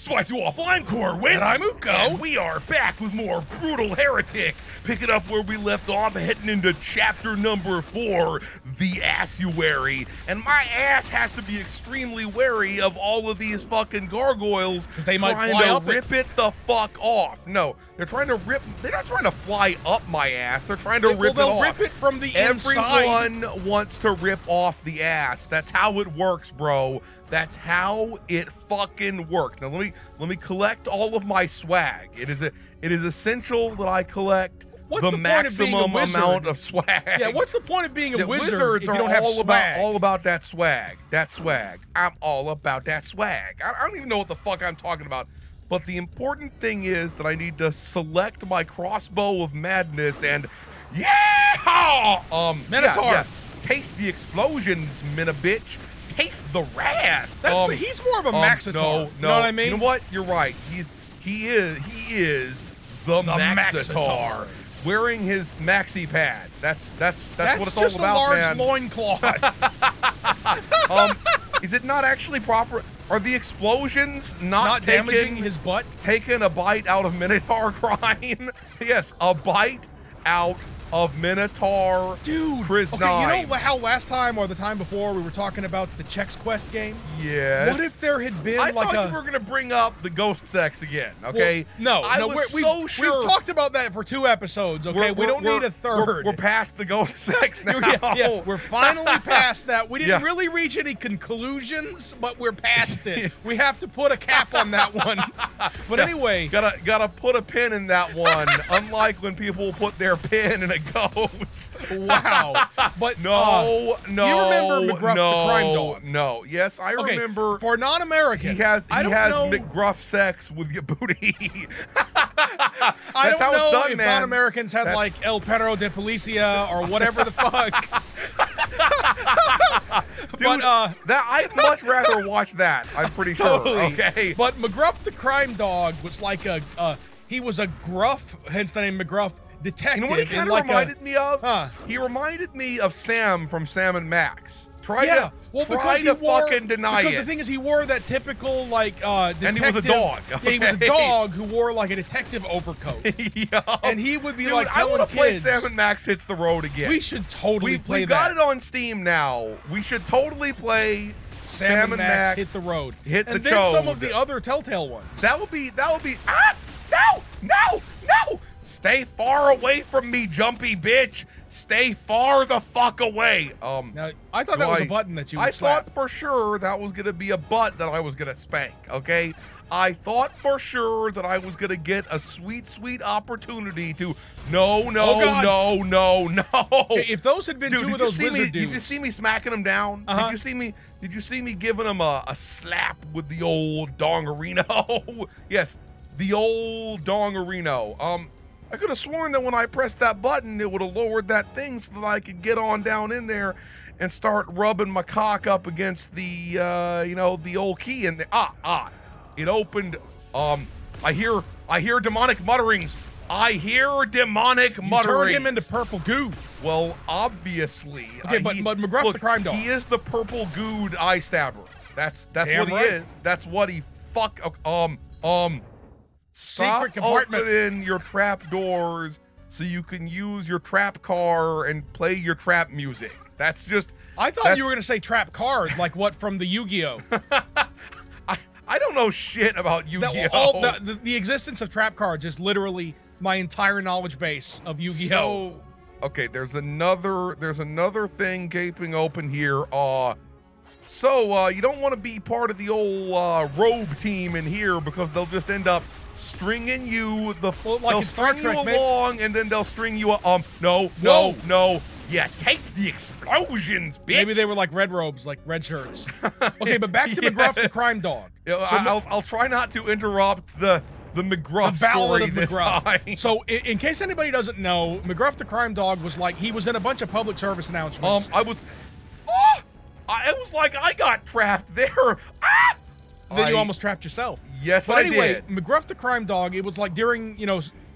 Spicy Offline Core with And I'm Uko. And we are back with more Brutal Heretic. Picking up where we left off, heading into chapter number 4, the Ossuary. And my ass has to be extremely wary of all of these fucking gargoyles. Because they might trying fly to up rip it the fuck off. No, they're trying to rip, they're not trying to fly up my ass. They're trying to rip it off. They'll rip it from the inside. Everyone wants to rip off the ass. That's how it works, bro. That's how it fucking works. Now let me collect all of my swag. It is essential that I collect the maximum amount of swag. Yeah, what's the point of being a wizard Wizards if you are don't have swag? all about that swag. That swag. I'm all about that swag. I don't even know what the fuck I'm talking about. But the important thing is that I need to select my crossbow of madness and Minotaur. Yeah. Taste the explosions, bitch. Taste the wrath. That's he's more of a Maxitor. No, you know what I mean? You know what? You're right. He is the Maxitor. Wearing his maxi pad. That's what it's all about, man. That's just a large loincloth. Is it not actually proper? Are the explosions not damaging his butt? Taking a bite out of Minotaur crime? Yes, a bite out of Minotaur. Dude, Chris okay, you know how last time or the time before we were talking about the Chex Quest game? Yes. What if there had been I thought you were gonna bring up the ghost sex again, okay? Well, we've talked about that for 2 episodes, okay? We don't need a third. We're past the ghost sex now. Yeah, we're finally past that. We didn't really reach any conclusions, but we're past it. We have to put a cap on that one. But anyway, gotta put a pin in that one. Unlike when people put their pin in a ghost. Wow. But no. You remember McGruff the Crime Dog? No. Yes, I remember. For non-Americans, he has McGruff sex with your booty. I don't know if non-Americans had like El Perro de Policia or whatever the fuck. Dude, that I'd much rather watch that. I'm pretty sure. Okay. But McGruff the Crime Dog was like he was a gruff, hence the name McGruff, detective. You know what he kind of reminded me of? He reminded me of Sam from Sam and Max. Try to fucking deny it. Because the thing is, he wore that typical, like, detective. And he was a dog. Yeah, he was a dog who wore, like, a detective overcoat. And he would be, like, telling kids. I want to play Sam and Max Hits the Road again. We should totally play that. We got it on Steam now. We should totally play Sam and Max Hit the Road. And then some of the other Telltale ones. That would be, no! Stay far away from me, jumpy bitch. Stay far the fuck away. Now, I thought that was a button that you would slap. I thought for sure that was gonna be a butt that I was gonna spank, okay? I thought for sure that I was gonna get a sweet, sweet opportunity to no. Okay, if those had been two of those wizard dudes. Did you see me smacking them down? Did you see me giving them a slap with the old dongerino? Yes, the old dongerino. I could have sworn that when I pressed that button, it would have lowered that thing so that I could get on down in there and start rubbing my cock up against the, the old key. And it opened. I hear demonic mutterings. You turned him into purple goo. Well, obviously. Okay, but McGruff the Crime Dog. He is the purple gooed eye stabber. That's what he is. That's what he Secret compartment. Opening your trap doors so you can use your trap car and play your trap music. That's just. I thought you were gonna say trap card, like what from the Yu-Gi-Oh. I don't know shit about Yu-Gi-Oh. The existence of trap cards is literally my entire knowledge base of Yu-Gi-Oh. Okay, there's another thing gaping open here. So you don't want to be part of the old rogue team in here because they'll just end up stringing you they'll string you along and then they'll string you up. No. Yeah, taste the explosions, bitch. Maybe they were like red robes, like red shirts. Okay, but back to McGruff the Crime Dog. I'll try not to interrupt the McGruff story of this time. So, in case anybody doesn't know, McGruff the Crime Dog was like, he was in a bunch of public service announcements. It was like I got trapped there. Then you almost trapped yourself. Yes, I did. But anyway, did. McGruff the Crime Dog, it was like during,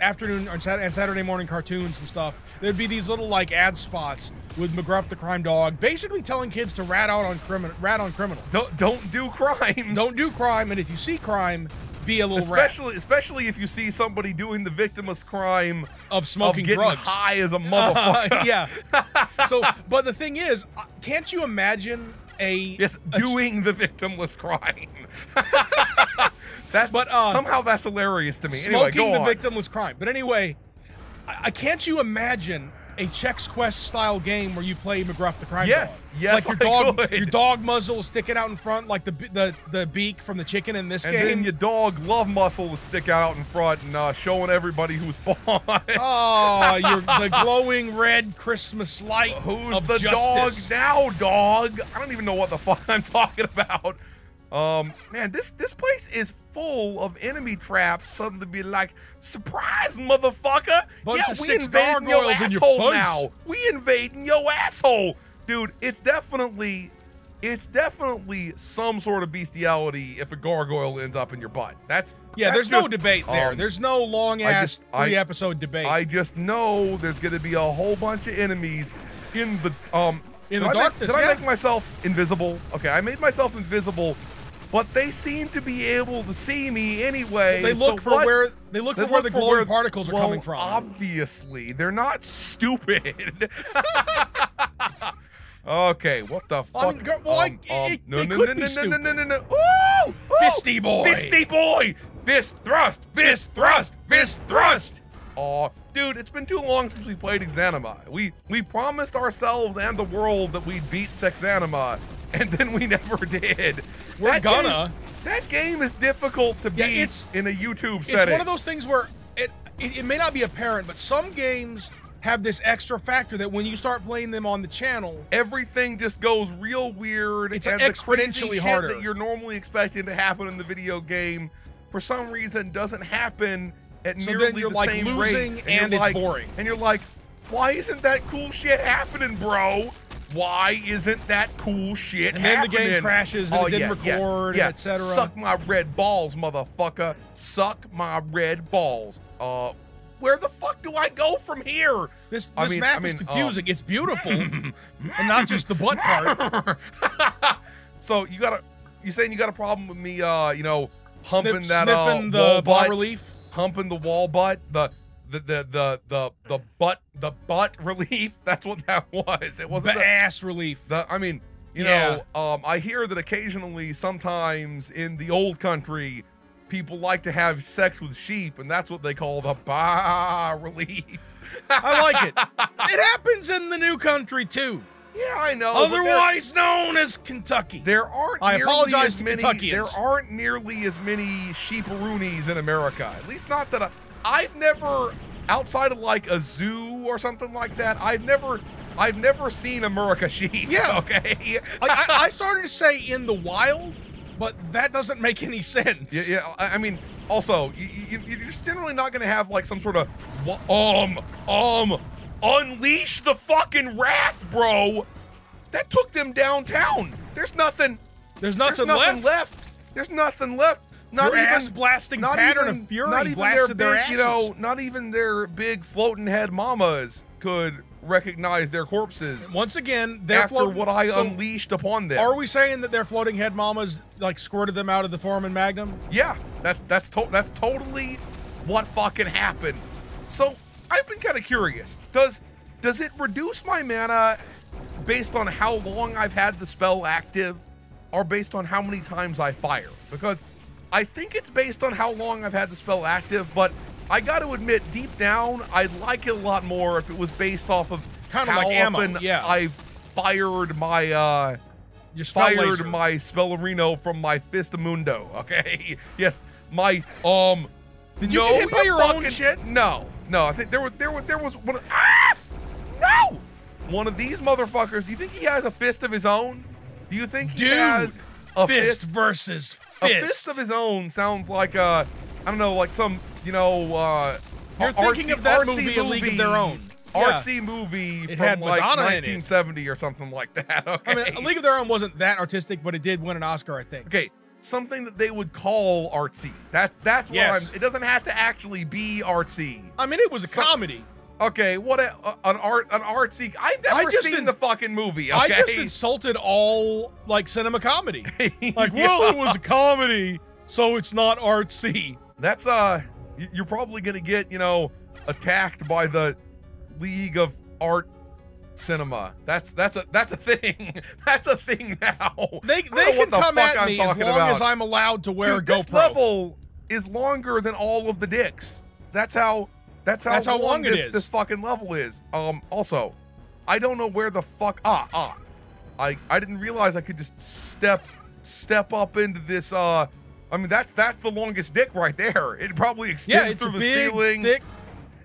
afternoon and Saturday morning cartoons and stuff, there'd be these little like ad spots with McGruff the Crime Dog, basically telling kids to rat on criminals. Don't do crime. Don't do crime, and if you see crime, be a little rat. Especially if you see somebody doing the victimless crime of smoking getting drugs, high as a motherfucker. Yeah. So, but the thing is, can't you imagine doing the victimless crime? Somehow that's hilarious to me. Smoking anyway, the victimless crime. But anyway, can't you imagine a Chex Quest style game where you play McGruff the crime dog? Yes, like your dog muzzle sticking out in front, like the beak from the chicken in this game. And then your dog love muscle will stick out in front and showing everybody who spawns. Oh, the glowing red Christmas light. Who's the justice. Dog now, dog? I don't even know what the fuck I'm talking about. Man, this place is full of enemy traps. Suddenly be like, surprise, motherfucker! Bunch of we invading your asshole now. We invading your asshole, dude. It's definitely some sort of bestiality if a gargoyle ends up in your butt. There's no debate there. There's no long ass 3-episode debate. I just know there's gonna be a whole bunch of enemies in the darkness. Did I make myself invisible? Okay, I made myself invisible. But they seem to be able to see me anyway. They look for where the glowing particles are coming from. Obviously, they're not stupid. Okay, what the fuck? They could be stupid. No. Ooh! Fisty boy. Fisty boy. Fist thrust. Fist thrust. Fist thrust. Oh, dude, it's been too long since we played Exanima. We promised ourselves and the world that we'd beat Sexanima, and then we never did. That game is difficult to beat in a YouTube setting. It's one of those things where it may not be apparent, but some games have this extra factor that when you start playing them on the channel, everything just goes real weird. It's exponentially harder. That you're normally expecting to happen in the video game, for some reason, doesn't happen at nearly the same rate. Losing and it's boring. And you're like, why isn't that cool shit happening, bro? Why isn't that cool shit happening? And then the game crashes and it didn't record, and etc. Suck my red balls, motherfucker. Suck my red balls. Where the fuck do I go from here? This map is confusing. It's beautiful, and not just the butt part. So you saying you got a problem with me, humping sniffing the bas relief, humping the wall butt, the butt relief. That's what that was. It wasn't the ass relief. I hear that occasionally, sometimes in the old country, people like to have sex with sheep, and that's what they call the bas relief. I like it. It happens in the new country too. Yeah, I know. Otherwise known as Kentucky. There aren't. I apologize to Kentuckians. There aren't nearly as many sheeparoonies in America. At least not that I've never, outside of like a zoo or something like that. I've never seen America sheep. Yeah. Okay. I started to say in the wild, but that doesn't make any sense. Yeah. I mean, also, you're just generally not going to have like some sort of unleash the fucking wrath, bro. That took them downtown. There's nothing left. There's nothing left. Not Your even ass blasting pattern of fury not even blasted their asses. Not even their big floating head mamas could recognize their corpses. Once again, after what I unleashed upon them. Are we saying that their floating head mamas like squirted them out of the Foreman Magnum? Yeah, that's totally what fucking happened. So I've been kind of curious. Does it reduce my mana based on how long I've had the spell active, or based on how many times I fire? Because I think it's based on how long I've had the spell active, but I got to admit, deep down, I'd like it a lot more if it was based off of kind of how like ammo. often Yeah. I've fired my my Spellerino from my Fistamundo. Okay, yes, my Did you get hit by your own shit? No. I think there was one. One of these motherfuckers. Do you think he has a fist of his own? Do you think he has a fist versus fist? A fist of his own sounds like I don't know, like some You're thinking of that movie, A League of Their Own. Artsy movie it from had like Madonna 1970 or something like that. Okay. I mean, A League of Their Own wasn't that artistic, but it did win an Oscar, I think. Okay, something that they would call artsy. That's what it doesn't have to actually be artsy. I mean, it was a comedy. Okay, what an artsy. I've never seen the fucking movie. Okay? I just insulted all like cinema comedy. Like, well, it was a comedy, So it's not artsy. That's you're probably gonna get, you know, attacked by the League of Art Cinema. That's a thing. That's a thing now. They can come at me as long as I'm allowed to wear a GoPro. This level is longer than all of the dicks. That's how long it is. This fucking level is. Also, I don't know where the fuck I didn't realize I could just step up into this I mean that's the longest dick right there. It probably extends through the ceiling. Thick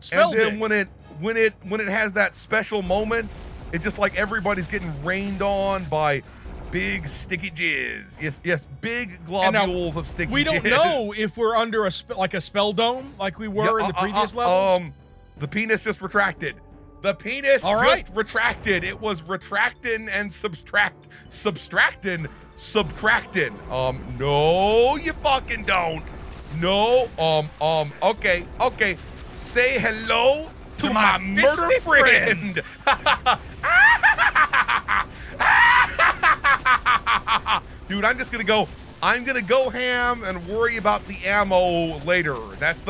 spell and then dick. when it has that special moment, it's just like everybody's getting rained on by big sticky jizz. Yes, big globules of sticky jizz. We don't know if we're under a spell dome like we were in the previous levels. The penis just retracted. The penis just retracted. It was retracting and subtracting. No, you fucking don't. No, okay. Say hello to my murder friend. Dude, I'm gonna go ham and worry about the ammo later. That's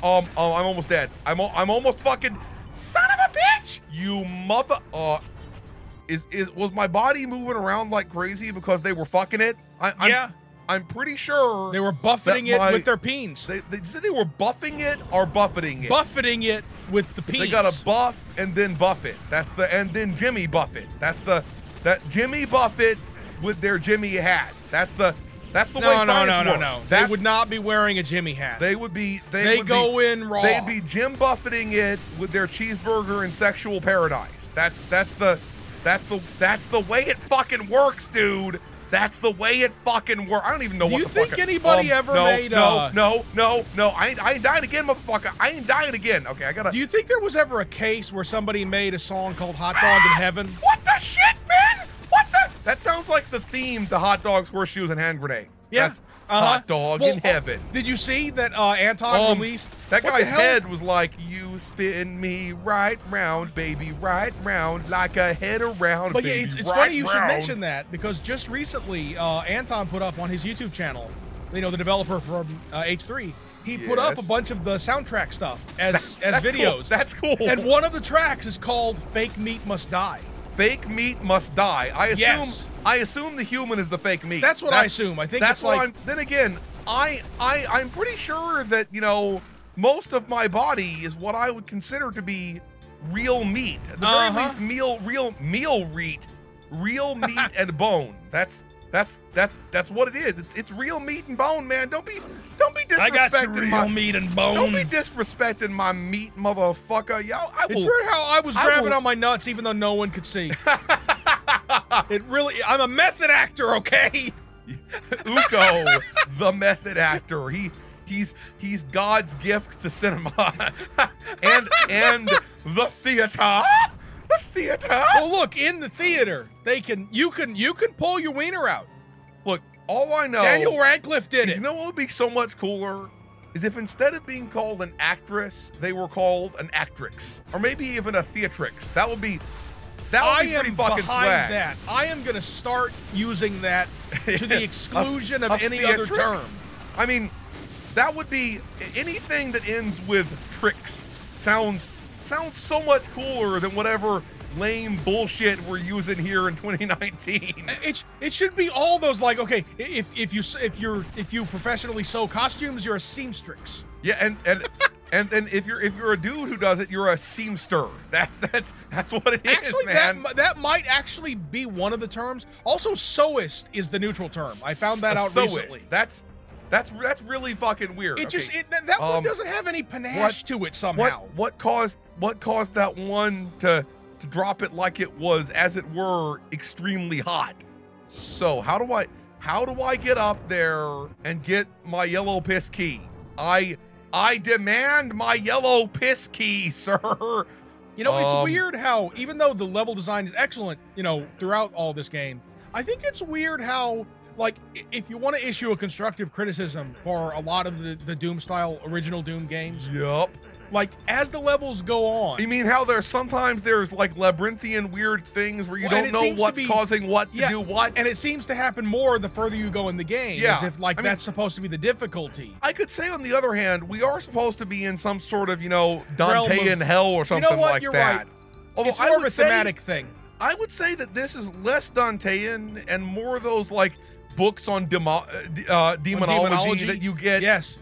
I'm almost dead. I'm almost fucking son of a bitch. You mother was my body moving around like crazy because they were fucking it? I'm pretty sure they were buffeting it with their peens. They said they were buffing it or buffeting it. Buffeting it with the peens. They got to buff and then buff it. And then Jimmy Buffett. that Jimmy Buffett with their Jimmy hat. That's the way science works. No. They would not be wearing a Jimmy hat. They would be. They go in raw. They'd be Jim Buffetting it with their cheeseburger in sexual paradise. That's the way it fucking works, dude. That's the way it fucking works. I don't even know what the fuck. Do you think anybody ever made No. I ain't dying again, motherfucker. I ain't dying again. Okay, I gotta. Do you think there was ever a case where somebody made a song called Hot Dog in Heaven? What the shit, man? What the? That sounds like the theme to Hot Dogs, Horseshoes, and Hand Grenades. Yeah. That's Hot Dog in Heaven. Did you see that Anton released? That guy's head was like, you spin me right round, baby, right round, like a head around. But baby, yeah, it's right funny you should round. mention that, because just recently Anton put up on his YouTube channel, you know, the developer from H3, he put up a bunch of the soundtrack stuff as videos. Cool. That's cool. And one of the tracks is called Fake Meat Must Die. Fake meat must die. I assume the human is the fake meat. That's what I assume. I think that's it's like. Then again, I'm pretty sure that, you know, most of my body is what I would consider to be real meat. At the very least, real meat and bone. That's what it is. It's real meat and bone, man. Don't be disrespecting I got your real meat and bone. Don't be disrespecting my meat, motherfucker. Yo, it's weird how I was grabbing on my nuts even though no one could see. I'm a method actor, okay? Uko, the method actor. He's God's gift to cinema and the theater. The theater. Well, look, in the theater, you can pull your wiener out. Look, all I know, Daniel Radcliffe did it. You know what would be so much cooler is if instead of being called an actress, they were called an actrix, or maybe even a theatrix. That would be pretty fucking swag. That. I am going to start using that to the exclusion of any other term. I mean, that would be anything that ends with tricks sounds so much cooler than whatever lame bullshit we're using here in 2019. It should be all those, like, okay, if you professionally sew costumes, you're a seamstress. Yeah, and then if you're a dude who does it, you're a seamster. That's what it is. Actually, man. that might actually be one of the terms. Also, sewist is the neutral term. I found that out recently. That's really fucking weird. That one doesn't have any panache to it somehow. What caused that one to drop it like it was, as it were, extremely hot? So how do I get up there and get my yellow piss key? I demand my yellow piss key, sir. You know, it's weird how, even though the level design is excellent, you know, throughout all this game, I think it's weird how, like, if you want to issue a constructive criticism for a lot of the Doom-style original Doom games, Like, as the levels go on. You mean how sometimes there's like labyrinthian weird things where you don't know what's causing what to do what? And it seems to happen more the further you go in the game. Yeah. As if, like, that's supposed to be the difficulty. I could say, on the other hand, we are supposed to be in some sort of, Dantean hell or something like You're that. Right. Although it's more of a thematic thing. I would say that this is less Dantean and more of those, like, books on demonology that you get. Yes.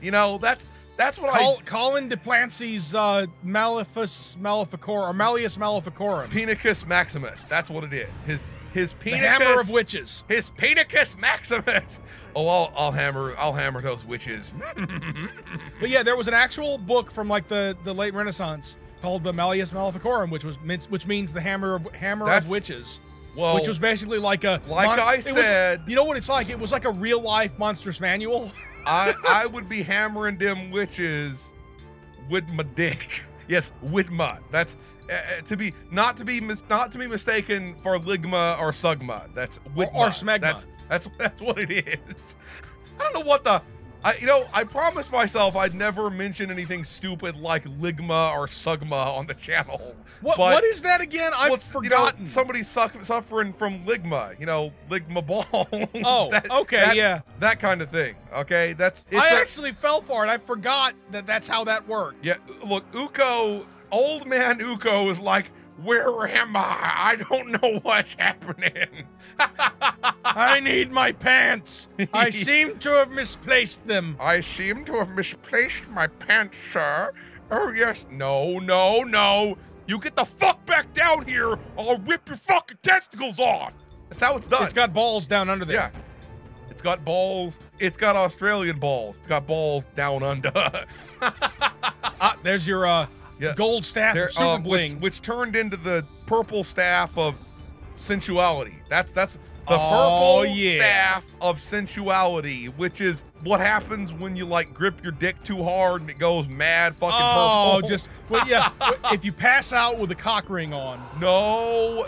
That's what Colin de Plancy's Malleus Maleficorum. Pinicus Maximus. That's what it is. His Pinicus, the hammer of witches. His Pinicus Maximus. Oh, I'll hammer those witches. But yeah, there was an actual book from like the late Renaissance called the Malleus Maleficorum, which means the hammer of witches. Well, which was basically like a you know what it's like? It was like a real life monstrous manual. I would be hammering them witches with my dick. Yes, with my. That's not to be mistaken for ligma or sugma. That's with or smegma. That's what it is. I don't know what the. I promised myself I'd never mention anything stupid like ligma or sugma on the channel. What is that again? I've forgotten. Somebody's suffering from ligma. Ligma balls. Oh, okay, that kind of thing. Okay, I actually fell for it. I forgot that's how that worked. Yeah, look, old man Uko is like, where am I? I don't know what's happening. I need my pants. I seem to have misplaced them. I seem to have misplaced my pants, sir. Oh, yes. No. You get the fuck back down here, or I'll rip your fucking testicles off. That's how it's done. It's got balls down under there. Yeah. It's got balls. It's got Australian balls. It's got balls down under. There's your gold staff of super bling. Which turned into the purple staff of sensuality. That's the purple staff of sensuality, which is what happens when you like grip your dick too hard and it goes mad fucking purple. If you pass out with a cock ring on. No.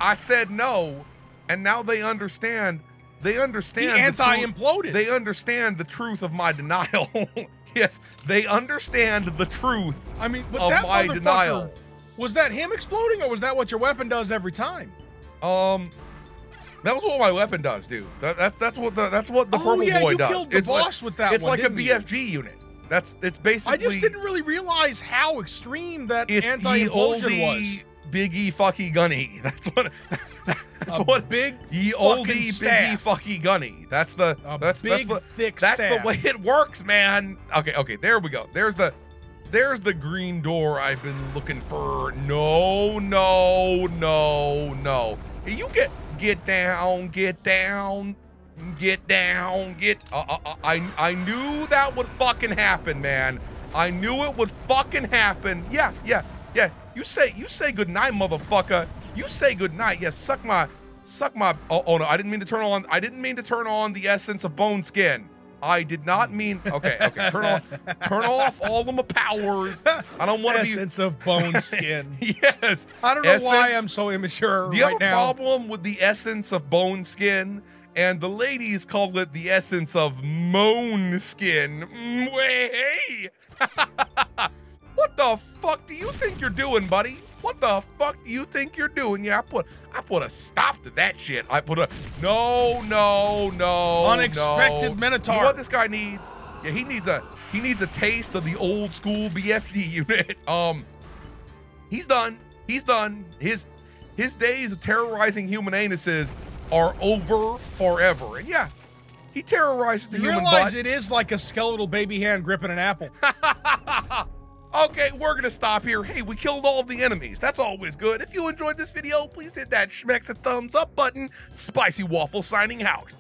I said no, and now they understand. He anti-imploded. They understand the truth of my denial. Yes, they understand the truth of my denial. Was that him exploding, or was that what your weapon does every time? That was what my weapon does, dude. That's what the purple boy does. You killed the boss with that. It's like a BFG unit. It's basically. I just didn't really realize how extreme that anti-implosion was. Biggie fucky gunny. That's what big ye oldie biggie fucky gunny. That's the thick staff. That's the way it works, man. Okay, there we go. There's the green door I've been looking for. No. You get down. I knew that would fucking happen, man. I knew it would fucking happen. Yeah. You say good night, motherfucker. You say good night. Yes, suck my. Oh no, I didn't mean to turn on the essence of bone skin. I did not mean. Okay. Turn off all of my powers. I don't want to be essence of bone skin. Yes. I don't know why I'm so immature right now. Do you have a problem with the essence of bone skin? And the ladies call it the essence of moan skin. Hey. What the fuck do you think you're doing, buddy? What the fuck do you think you're doing? Yeah, I put a stop to that shit. I put a no. Unexpected Minotaur. You know what this guy needs? Yeah, he needs a taste of the old school BFG unit. He's done. His days of terrorizing human anuses are over forever. And yeah, he terrorizes the human butt. You realize it is like a skeletal baby hand gripping an apple. Okay, we're gonna stop here. Hey, we killed all of the enemies. That's always good. If you enjoyed this video, please hit that schmex a thumbs up button. Spicy Waffle signing out.